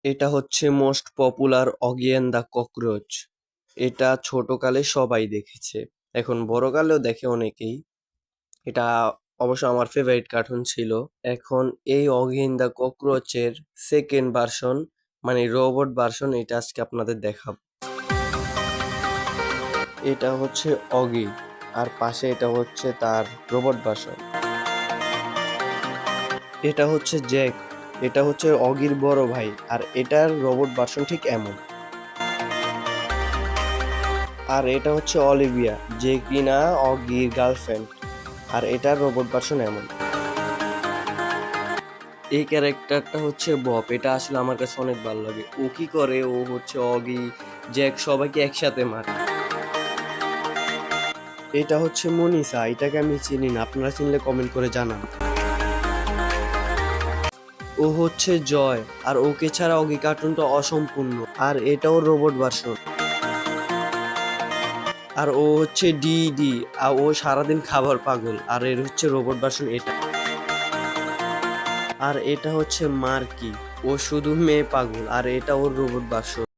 এটা হচ্ছে most popular অগি and the cockroach. এটা ছোটকালে সবাই দেখেছে, এখন বড়কালেও দেখে অনেকেই। এটা অবশ্য আমার ফেভারিট কার্টুন ছিল। এখন এই অগি অ্যান্ড দ্য ককরোচের সেকেন্ড ভার্সন, মানে রোবট ভার্সন, এটা আজকে আপনাদের দেখাবো। এটা হচ্ছে অগি, আর পাশে এটা হচ্ছে তার রোবট ভার্সন। এটা হচ্ছে জ্যাক, এটা হচ্ছে অগির বড় ভাই, আর এটার রোবট ভার্সন ঠিক এমন। আর এটা হচ্ছে অলিভিয়া, যে কিনা অগির গার্লফ্রেন্ড, আর এটার রোবট ভার্সন এমন। এই ক্যারেক্টারটা হচ্ছে বব, এটা আসলে আমার কাছে অনেক ভালো লাগে। ও কি করে, ও হচ্ছে অগি, জ্যাক সবাইকে একসাথে মারে। এটা হচ্ছে মনিসা, এটাকে আমি চিনি না, আপনারা চিনলে কমেন্ট করে জানান। ও হচ্ছে জয়, আর ওকে ছাড়া অগি কার্টুনটা অসম্পূর্ণ, আর এটাও রোবট ভার্সন। আর ও হচ্ছে ডিডি, আর ও সারাদিন খাবার পাগল, আর এর হচ্ছে রোবট ভার্সন এটা। আর এটা হচ্ছে মার্কি, ও শুধু মেয়ে পাগল, আর এটা ওর রোবট ভার্সন।